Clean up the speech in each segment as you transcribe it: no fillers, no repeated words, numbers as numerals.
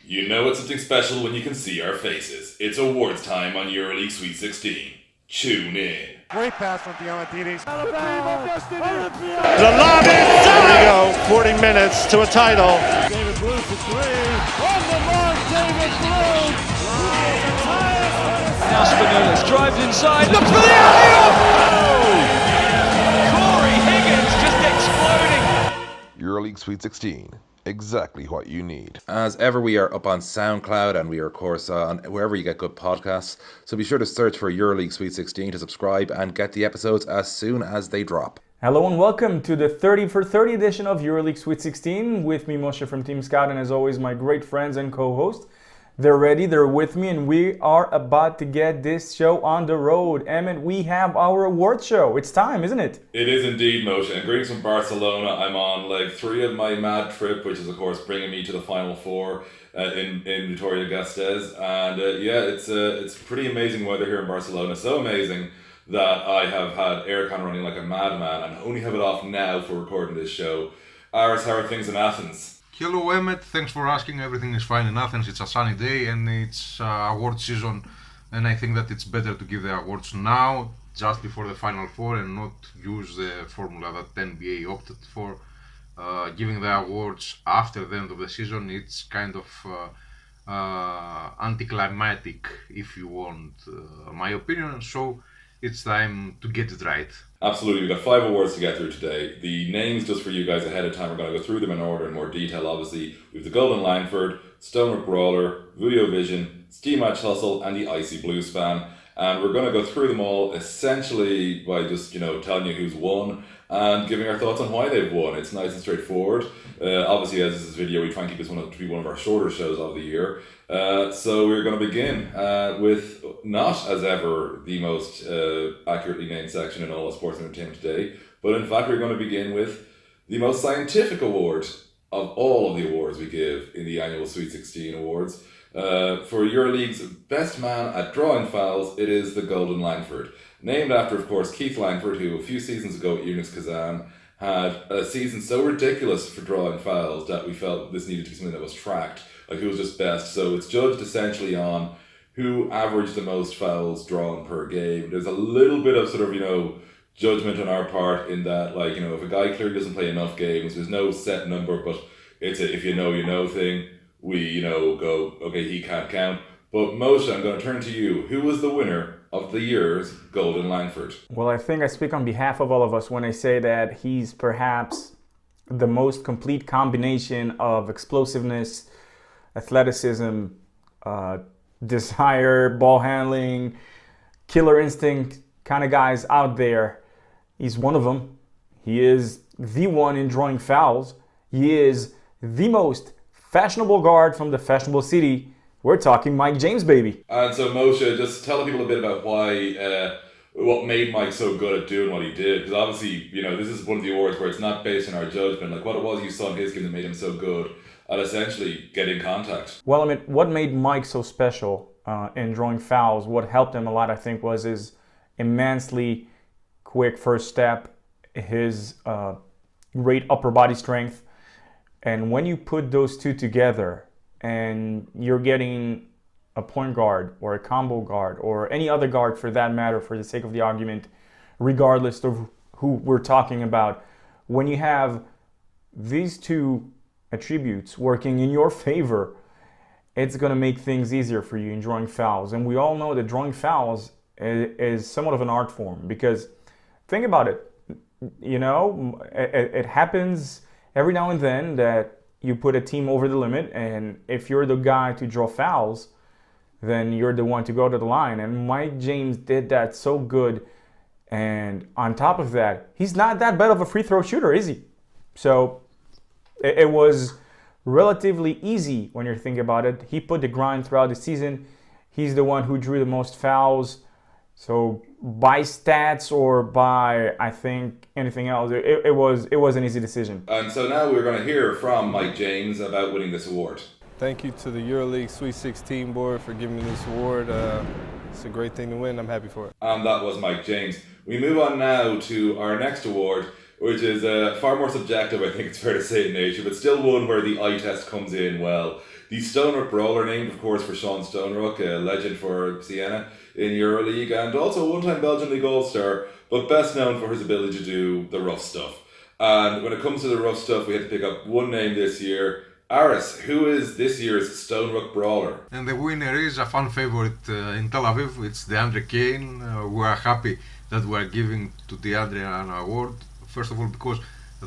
You know it's something special when you can see our faces. It's awards time on EuroLeague Sweet 16. Tune in. Great pass from Diamantidis. The lob inside! There we go, 40 minutes to a title. David Blue for three. On the mark, David Blue. Now Spinellis drives inside, looks for the alley-oop! Corey Higgins just exploding. EuroLeague Sweet 16. Exactly what you need. As ever, we are up on SoundCloud and we are, of course, on wherever you get good podcasts. So be sure to search for EuroLeague Sweet 16 to subscribe and get the episodes as soon as they drop. Hello and welcome to the 30 for 30 edition of EuroLeague Sweet 16. With me, Moshe from Team Scout, and as always, my great friends and co-hosts. They're ready, they're with me, and we are about to get this show on the road. Emmet, we have our award show. It's time, isn't it? It is indeed, Moshe. And greetings from Barcelona. I'm on leg 3 of my mad trip, which is, of course, bringing me to the Final Four in Vitoria-Gasteiz. And it's pretty amazing weather here in Barcelona. So amazing that I have had aircon running like a madman and only have it off now for recording this show. Aris, how are things in Athens? Hello Emmet, thanks for asking. Everything is fine in Athens. It's a sunny day and it's award season, and I think that it's better to give the awards now, just before the Final Four, and not use the formula that NBA opted for. Giving the awards after the end of the season, it's kind of anticlimactic, if you want my opinion, so it's time to get it right. Absolutely, we've got 5 awards to get through today. The names, just for you guys ahead of time, we're going to go through them in order in more detail. Obviously, we have the Golden Langford, Stonerook Brawler, VujoVision, Stimac and the Icy BluSpan. And we're going to go through them all essentially by just, telling you who's won and giving our thoughts on why they've won. It's nice and straightforward. Obviously, as this is video, we try and keep this to be one of our shorter shows of the year. So we're going to begin with, not as ever, the most accurately named section in all of sports entertainment today, but in fact we're going to begin with the most scientific award of all of the awards we give in the annual Sweet 16 Awards. For EuroLeague's best man at drawing fouls, it is the Golden Langford. Named after, of course, Keith Langford, who a few seasons ago at Unix Kazan had a season so ridiculous for drawing fouls that we felt this needed to be something that was tracked, like who was just best. So it's judged essentially on who averaged the most fouls drawn per game. There's a little bit of sort of, judgment on our part in that, if a guy clearly doesn't play enough games, there's no set number, but it's a if you know thing. We, go, okay, he can't count. But Moshe, I'm going to turn to you. Who was the winner of the year's Golden Langford? Well, I think I speak on behalf of all of us when I say that he's perhaps the most complete combination of explosiveness, athleticism, desire, ball handling, killer instinct kind of guys out there. He's one of them. He is the one in drawing fouls. He is the most fashionable guard from the fashionable city. We're talking Mike James, baby. And so Moshe, just tell the people a bit about why, what made Mike so good at doing what he did. Because obviously, this is one of the awards where it's not based on our judgment. Like what it was you saw in his game that made him so good at essentially getting contact. Well, what made Mike so special in drawing fouls, what helped him a lot, I think, was his immensely quick first step, his great upper body strength. And when you put those two together and you're getting a point guard or a combo guard or any other guard for that matter, for the sake of the argument, regardless of who we're talking about, when you have these two attributes working in your favor, it's going to make things easier for you in drawing fouls. And we all know that drawing fouls is somewhat of an art form, because think about it, it happens every now and then that you put a team over the limit, and if you're the guy to draw fouls, then you're the one to go to the line. And Mike James did that so good. And on top of that, he's not that bad of a free throw shooter, is he? So it was relatively easy when you're thinking about it. He put the grind throughout the season. He's the one who drew the most fouls. So by stats or by, I think, anything else, it was an easy decision. And so now we're going to hear from Mike James about winning this award. Thank you to the EuroLeague Sweet 16 board for giving me this award. It's a great thing to win. I'm happy for it. And that was Mike James. We move on now to our next award, which is far more subjective, I think it's fair to say, in nature, but still one where the eye test comes in well. The Stonerook Brawler, named of course for Sean Stonerook, a legend for Siena in EuroLeague, and also a one-time Belgian League All-Star, but best known for his ability to do the rough stuff. And when it comes to the rough stuff, we had to pick up one name this year. Aris, who is this year's Stonerook Brawler? And the winner is a fan favorite in Tel Aviv. It's DeAndre Kane. We are happy that we are giving to DeAndre an award. First of all, because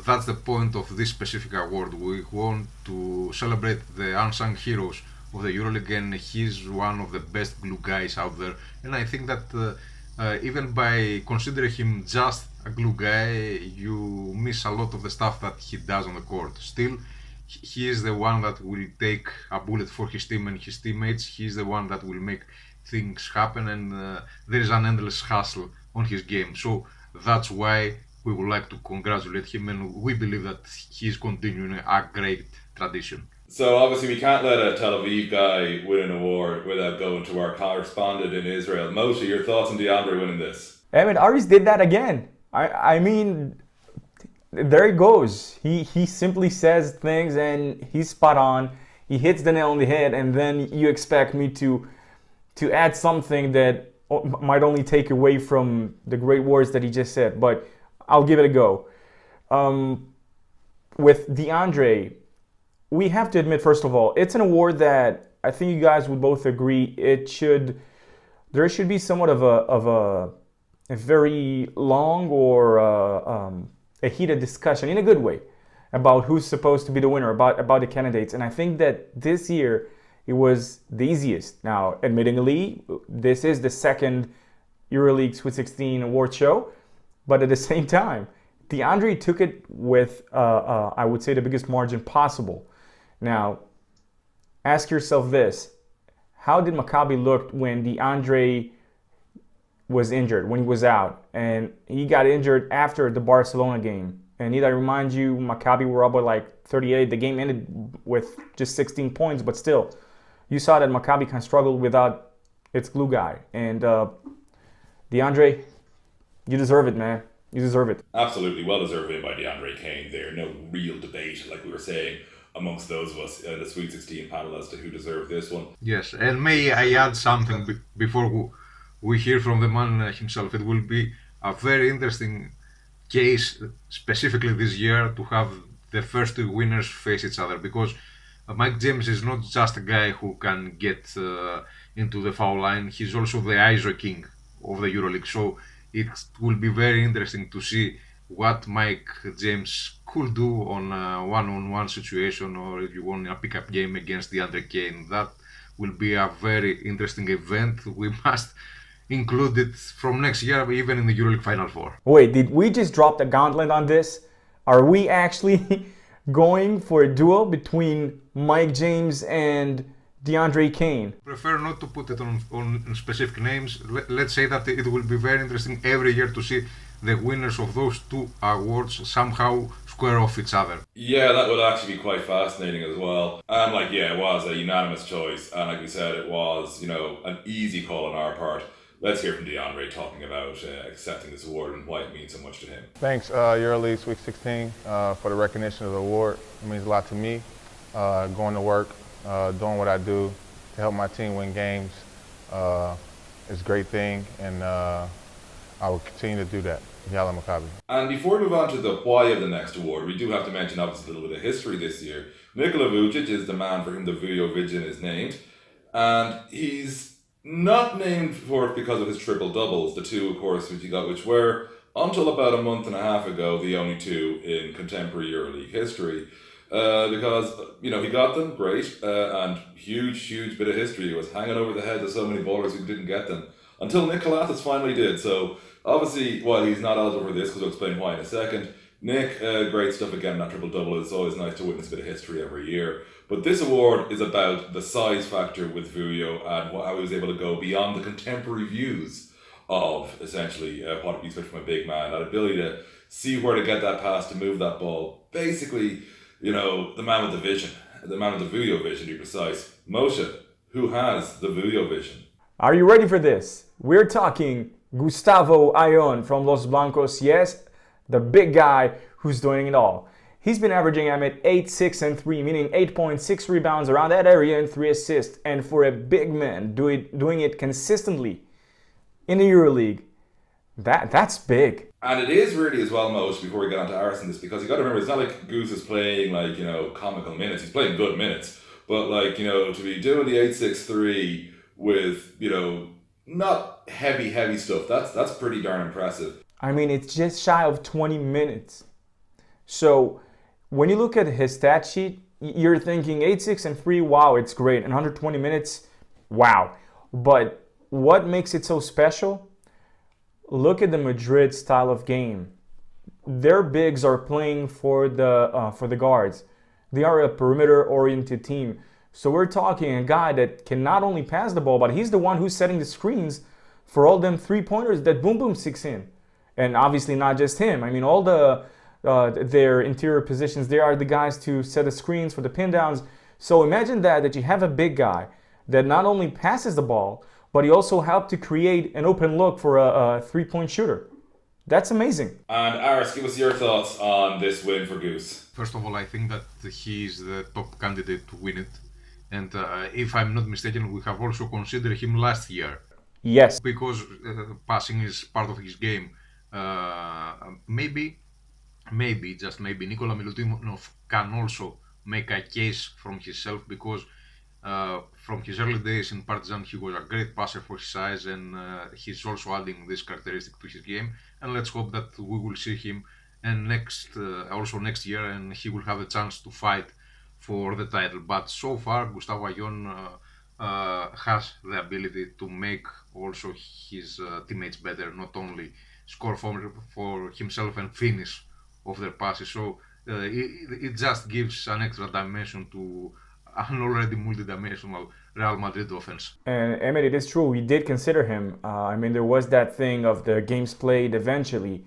that's the point of this specific award. We want to celebrate the unsung heroes of the EuroLeague, and he's one of the best glue guys out there. And I think that even by considering him just a glue guy, you miss a lot of the stuff that he does on the court. Still, he is the one that will take a bullet for his team and his teammates. He's the one that will make things happen, and there is an endless hustle on his game. So that's why we would like to congratulate him, and we believe that he's continuing a great tradition. So obviously we can't let a Tel Aviv guy win an award without going to our correspondent in Israel. Moshe, your thoughts on DeAndre winning this? Emmet, Aris did that again. I mean, there he goes. He simply says things and he's spot on. He hits the nail on the head, and then you expect me to add something that might only take away from the great words that he just said. But I'll give it a go. With DeAndre, we have to admit, first of all, it's an award that I think you guys would both agree there should be somewhat of a very long or a heated discussion in a good way about who's supposed to be the winner, about the candidates. And I think that this year it was the easiest. Now, admittingly, this is the second EuroLeague Sweet 16 award show, but at the same time, DeAndre took it with, I would say, the biggest margin possible. Now, ask yourself this. How did Maccabi look when DeAndre was injured, when he was out? And he got injured after the Barcelona game. And need I remind you, Maccabi were up by like 38. The game ended with just 16 points, but still, you saw that Maccabi kind of struggled without its glue guy. And DeAndre, you deserve it, man. You deserve it. Absolutely, well-deserved win by DeAndre Kane there. No real debate, like we were saying, amongst those of us in the Sweet 16 panel as to who deserved this one. Yes, and may I add something before we hear from the man himself? It will be a very interesting case, specifically this year, to have the first two winners face each other, because Mike James is not just a guy who can get into the foul line, he's also the ISO king of the EuroLeague. So it will be very interesting to see what Mike James could do on a one-on-one situation, or if you want a pickup game against DeAndre Kane. That will be a very interesting event. We must include it from next year, even in the EuroLeague Final Four. Wait, did we just drop the gauntlet on this? Are we actually going for a duel between Mike James and DeAndre Kane? Prefer not to put it on specific names. Let's say that it will be very interesting every year to see the winners of those two awards somehow square off each other. Yeah, that would actually be quite fascinating as well. And it was a unanimous choice. And like we said, it was, an easy call on our part. Let's hear from DeAndre talking about accepting this award and why it means so much to him. Thanks, EuroLeague Sweet 16, for the recognition of the award. It means a lot to me. Going to work, doing what I do to help my team win games is a great thing, and I will continue to do that. Yalla Maccabi. And before we move on to the why of the next award, we do have to mention obviously a little bit of history this year. Nikola Vujic is the man for whom the VujoVision is named, and he's not named for it because of his triple doubles, the two, of course, which he got, which were until about a month and a half ago the only two in contemporary EuroLeague history. Because he got them, great, and huge bit of history. He was hanging over the heads of so many bowlers who didn't get them until Nick Kalathis finally did. So obviously, while he's not eligible for this, because I'll explain why in a second, Nick, great stuff again. That triple double is always nice to witness a bit of history every year. But this award is about the size factor with Vujo and how he was able to go beyond the contemporary views of essentially what it means from a big man, that ability to see where to get that pass, to move that ball. Basically, the man with the vision, the man with the VujoVision, to be precise. Moshe, who has the VujoVision? Are you ready for this? We're talking Gustavo Ayon from Los Blancos. Yes, the big guy who's doing it all. He's been averaging, Emmet, 8, 6, and 3, meaning 8.6 rebounds around that area and 3 assists. And for a big man doing it consistently in the EuroLeague, that's big. And it is really as well, Moshe, before we get on to Aris in this, because you got to remember, it's not like Goose is playing like, comical minutes. He's playing good minutes. But like, to be doing the 8-6-3 with, not heavy stuff, that's pretty darn impressive. I mean, it's just shy of 20 minutes. So when you look at his stat sheet, you're thinking 8, 6, and 3, wow, it's great. And 120 minutes, wow. But what makes it so special? Look at the Madrid style of game. Their bigs are playing for the guards. They are a perimeter-oriented team. So we're talking a guy that can not only pass the ball, but he's the one who's setting the screens for all them three-pointers that Boom Boom sticks in. And obviously not just him. I mean, all their interior positions, they are the guys to set the screens for the pin downs. So imagine that you have a big guy that not only passes the ball, but he also helped to create an open look for a three-point shooter. That's amazing. And Aris, give us your thoughts on this win for Goose. First of all, I think that he's the top candidate to win it. And if I'm not mistaken, we have also considered him last year. Yes. Because passing is part of his game. Maybe, just maybe, Nikola Milutinov can also make a case from himself, because from his early days in Partizan, he was a great passer for his size, and he's also adding this characteristic to his game. And let's hope that we will see him also next year, and he will have a chance to fight for the title. But so far, Gustavo Ayon has the ability to make also his teammates better, not only score for himself and finish off their passes. So it just gives an extra dimension to an already multidimensional Real Madrid offense. And Emmet, it is true, we did consider him. I mean, there was that thing of the games played eventually,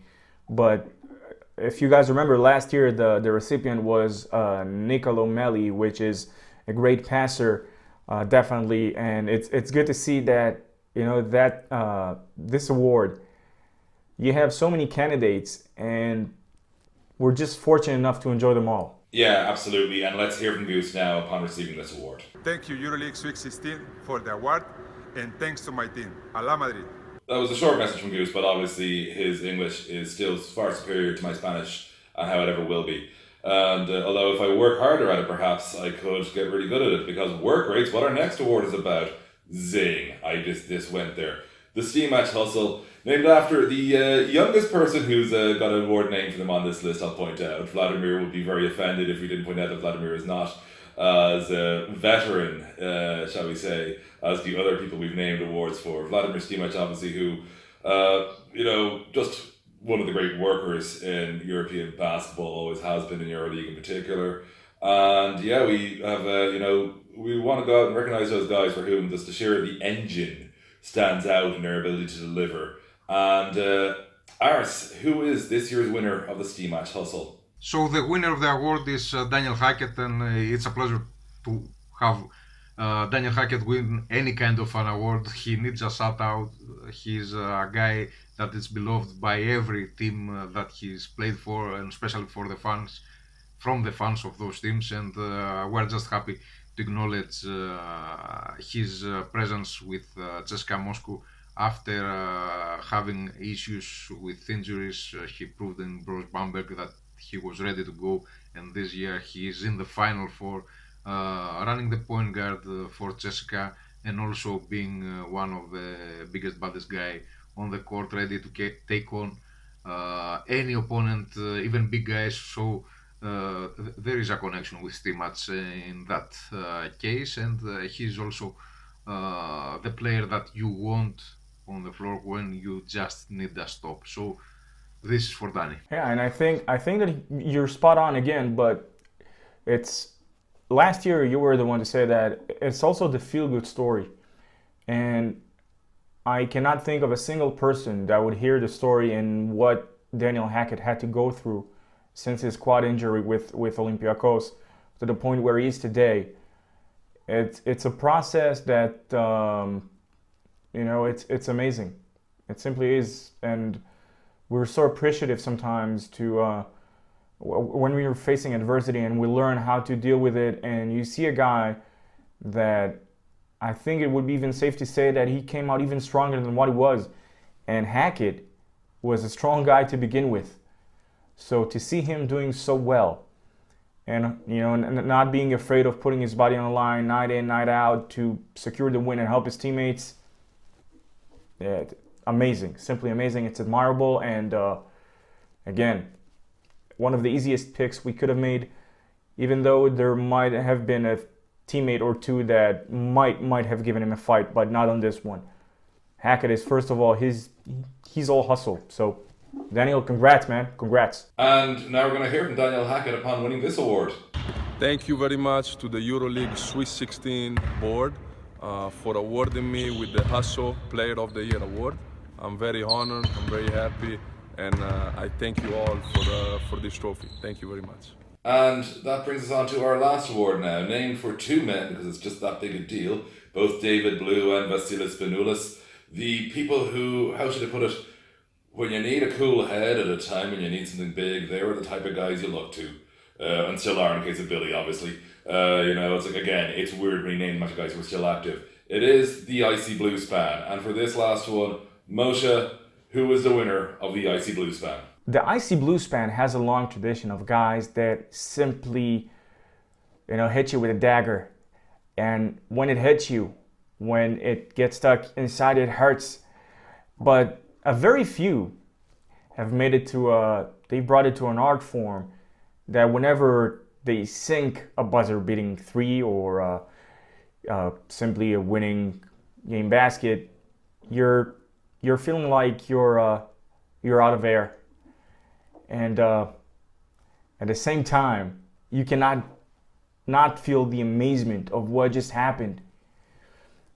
but if you guys remember last year, the recipient was Nicolo Melli, which is a great passer, definitely. And it's good to see that, this award, you have so many candidates, and we're just fortunate enough to enjoy them all. Yeah, absolutely. And let's hear from Goose now upon receiving this award. Thank you, EuroLeague SWEET 16, for the award, and thanks to my team. Ala Madrid. That was a short message from Goose, but obviously his English is still far superior to my Spanish, and how it ever will be. And although if I work harder at it, perhaps I could get really good at it, because work rate's what our next award is about. Zing. I just went there. The Stimac Hustle, named after the youngest person who's got an award named for them on this list, I'll point out. Vladimir would be very offended if we didn't point out that Vladimir is not as a veteran, shall we say, as the other people we've named awards for. Vladimir Stimac, obviously, who, just one of the great workers in European basketball, always has been in EuroLeague in particular. And yeah, we have, we want to go out and recognize those guys for whom just the sheer engine stands out in their ability to deliver. And Aris, who is this year's winner of the Stimac Hustle? So the winner of the award is Daniel Hackett, and it's a pleasure to have Daniel Hackett win any kind of an award. He needs a shout out. He's a guy that is beloved by every team that he's played for, and especially for the fans, from the fans of those teams. And we're just happy to acknowledge his presence with CSKA Moscow. After having issues with injuries, he proved in Bruce Bamberg that he was ready to go, and this year he is in the final for running the point guard for CSKA, and also being one of the biggest, baddest guy on the court, ready to take on any opponent, even big guys. So there is a connection with Stimac in that case, and he's also the player that you want on the floor when you just need a stop. So this is for Danny. Yeah, and I think that you're spot on again, but it's last year you were the one to say that it's also the feel-good story. And I cannot think of a single person that would hear the story and what Daniel Hackett had to go through since his quad injury with Olympiacos to the point where he is today. It's a process that it's amazing. It simply is. And we're so appreciative sometimes to when we are facing adversity and we learn how to deal with it. And you see a guy that I think it would be even safe to say that he came out even stronger than what he was. And Hackett was a strong guy to begin with. So to see him doing so well, and not being afraid of putting his body on the line night in, night out to secure the win and help his teammates, yeah, amazing, simply amazing. It's admirable, and again, one of the easiest picks we could have made, even though there might have been a teammate or two that might have given him a fight, but not on this one. Hackett is, first of all, he's all hustle. So Daniel, congrats, man. Congrats. And now we're going to hear from Daniel Hackett upon winning this award. Thank you very much to the EuroLeague Sweet 16 board for awarding me with the Hustle Player of the Year award. I'm very honored, I'm very happy, and I thank you all for this trophy. Thank you very much. And that brings us on to our last award now, named for two men because it's just that big a deal. Both David Blue and Vasilis Benoulis. The people who, how should I put it, when you need a cool head at a time when you need something big, they were the type of guys you look to. And still are in the case of Billy, obviously. It's like, again, it's weird when you name a bunch of guys who are still active. It is the Icy BluSpan. And for this last one, Moshe, who is the winner of the Icy BluSpan? The Icy BluSpan has a long tradition of guys that simply, hit you with a dagger. And when it hits you, when it gets stuck inside, it hurts. But a very few have made it to they brought it to an art form that whenever they sink a buzzer beating three or simply a winning game basket, you're feeling like you're out of air. And at the same time, you cannot not feel the amazement of what just happened.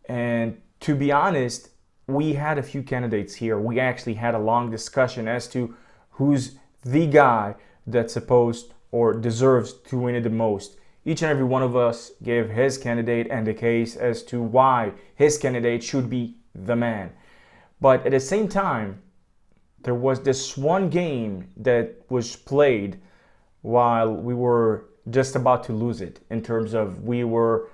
And to be honest, we had a few candidates here. We actually had a long discussion as to who's the guy that's supposed or deserves to win it the most. Each and every one of us gave his candidate and the case as to why his candidate should be the man. But at the same time, there was this one game that was played while we were just about to lose it, in terms of we were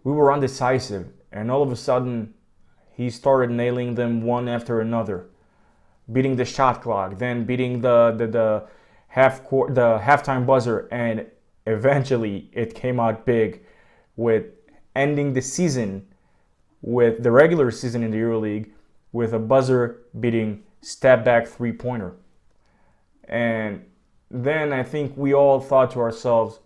undecisive, and all of a sudden he started nailing them one after another, beating the shot clock, then beating the halftime buzzer, and eventually it came out big with ending the season, with the regular season in the EuroLeague, with a buzzer beating step back three-pointer. And then I think we all thought to ourselves,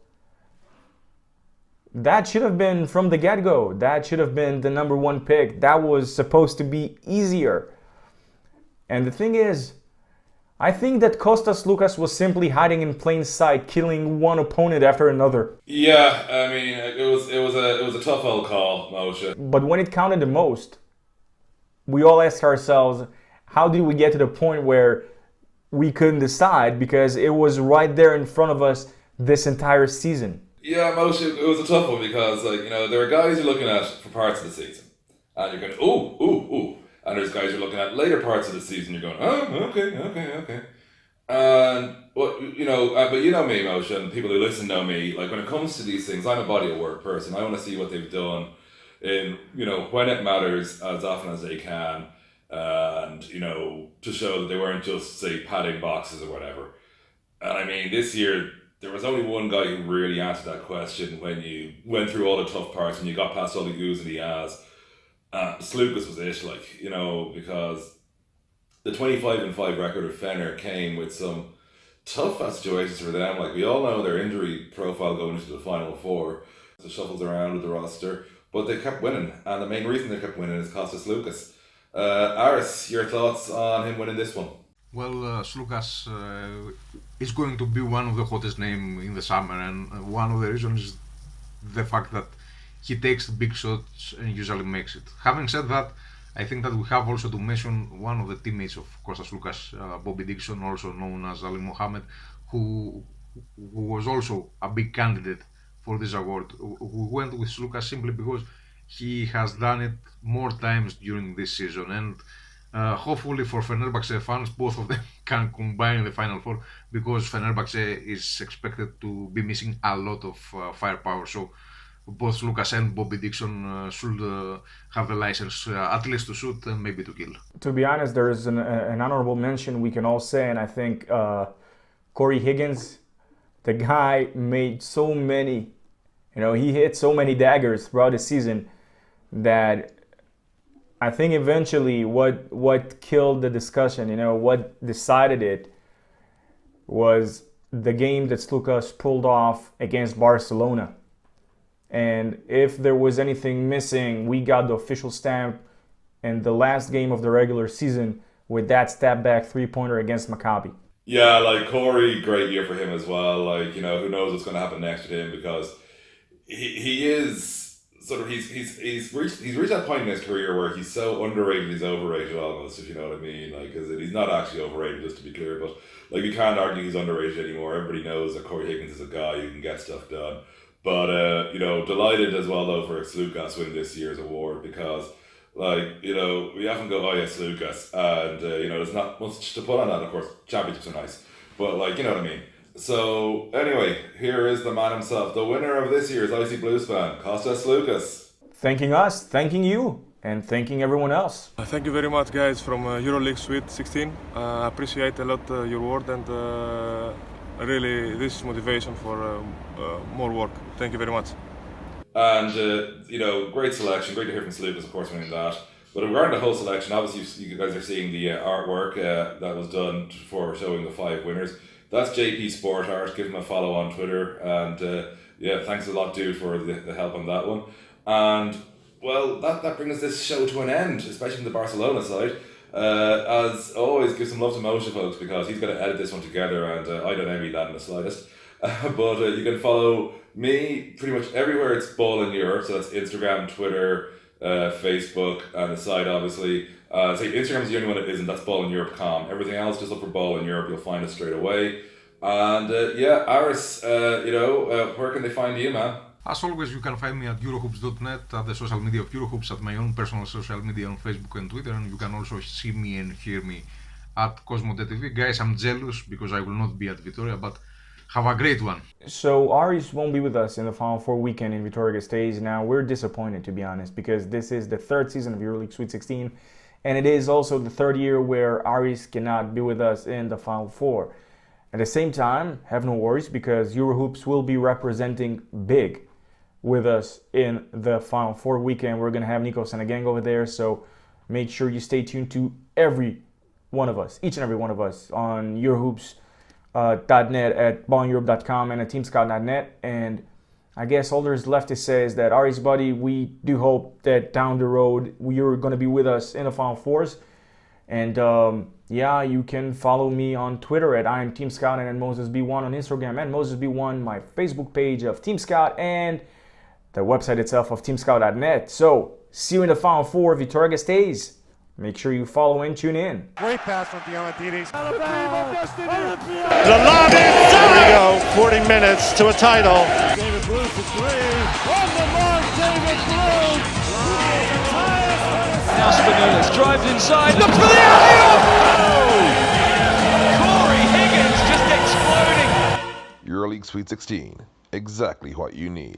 that should have been from the get-go. That should have been the number one pick. That was supposed to be easier. And the thing is, I think that Kostas Lukas was simply hiding in plain sight, killing one opponent after another. Yeah, I mean, it was a tough old call, Moshe. But when it counted the most, we all asked ourselves, how did we get to the point where we couldn't decide, because it was right there in front of us this entire season? Yeah, Moshe, it was a tough one because, there are guys you're looking at for parts of the season, and you're going, ooh. And there's guys you're looking at later parts of the season, you're going, oh, okay. And, but you know me, Moshe, and people who listen know me, like when it comes to these things, I'm a body of work person. I want to see what they've done in, when it matters as often as they can, and, to show that they weren't just, say, padding boxes or whatever. And I mean, this year, there was only one guy who really answered that question when you went through all the tough parts, when you got past all the oohs and the ahs. Slukas was it, because the 25-5 record of Fenner came with some tough situations for them. Like, we all know their injury profile going into the Final Four. The shuffles around with the roster, but they kept winning, and the main reason they kept winning is Kostas Lukas. Aris, your thoughts on him winning this one? Well, Slukas is going to be one of the hottest names in the summer, and one of the reasons is the fact that he takes big shots and usually makes it. Having said that, I think that we have also to mention one of the teammates of Kostas Lukas, Bobby Dixon, also known as Ali Mohammed, who was also a big candidate for this award. We went with Lukas simply because he has done it more times during this season, and Hopefully for Fenerbahce fans, both of them can combine in the Final Four, because Fenerbahce is expected to be missing a lot of firepower. So both Lucas and Bobby Dixon should have the license at least to shoot and maybe to kill. To be honest, there is an honorable mention we can all say, and I think Corey Higgins, the guy made so many, he hit so many daggers throughout the season that I think eventually what killed the discussion, what decided it, was the game that Slukas pulled off against Barcelona. And if there was anything missing, we got the official stamp in the last game of the regular season with that step back three-pointer against Maccabi. Yeah, like Corey, great year for him as well. Like, who knows what's going to happen next to him, because he is sort of he's reached that point in his career where he's so underrated, he's overrated almost, if you know what I mean. Like, because he's not actually overrated, just to be clear, but like, you can't argue he's underrated anymore. Everybody knows that Corey Higgins is a guy who can get stuff done. But delighted as well though for Slukas winning this year's award, because we often go, oh yeah, Slukas, and there's not much to put on that. Of course, championships are nice, but you know what I mean. So anyway, here is the man himself, the winner of this year's IC BluSpan, Kostas Slukas. Thanking us, thanking you, and thanking everyone else. Thank you very much, guys, from EuroLeague SWEET 16. I appreciate a lot your word, and really this is motivation for more work. Thank you very much. And great selection, great to hear from Slukas, of course, winning that. But regarding the whole selection, obviously you guys are seeing the artwork that was done for showing the 5 winners. That's JP Sport Art. Give him a follow on Twitter, and thanks a lot, dude, for the help on that one. And well, that brings this show to an end, especially from the Barcelona side. As always, give some love to Moshe, folks, because he's going to edit this one together, and I don't envy that in the slightest. But you can follow me pretty much everywhere it's BallinEurope, so that's Instagram, Twitter, Facebook, and the site, obviously. Instagram's the only one that isn't, that's BallinEurope.com. Everything else, just look for BallinEurope, you'll find us straight away. And Aris, where can they find you, man? As always, you can find me at Eurohoops.net, at the social media of Eurohoops, at my own personal social media on Facebook and Twitter, and you can also see me and hear me at Cosmo.tv. Guys, I'm jealous because I will not be at Vitoria, but have a great one. So Aris won't be with us in the Final Four weekend in Vitoria-Gasteiz. Now, we're disappointed, to be honest, because this is the 3rd season of EuroLeague Sweet 16, and it is also the 3rd year where Aris cannot be with us in the Final Four. At the same time, have no worries, because Eurohoops will be representing big with us in the Final Four weekend. We're going to have Nico Senegang over there, so make sure you stay tuned to every one of us, each and every one of us, on Eurohoops.net, at BallinEurope.com, and at TeamScout.net. And I guess all there's left to say is that, Aris, buddy, we do hope that down the road you're going to be with us in the Final Fours. And you can follow me on Twitter at I am Team Scout, and at MosesB1 on Instagram, and MosesB1, my Facebook page of Team Scout, and the website itself of TeamScout.net. So, see you in the Final Four, Vitoria-Gasteiz. Make sure you follow and tune in. Great pass from Diamantidis. The lob is down. There we go. 40 minutes to a title. David Blue for 3. On the mark, David Blue. Now Spinellis drives inside, looks for the alley-oop! Corey Higgins just exploding. EuroLeague Sweet 16, exactly what you need.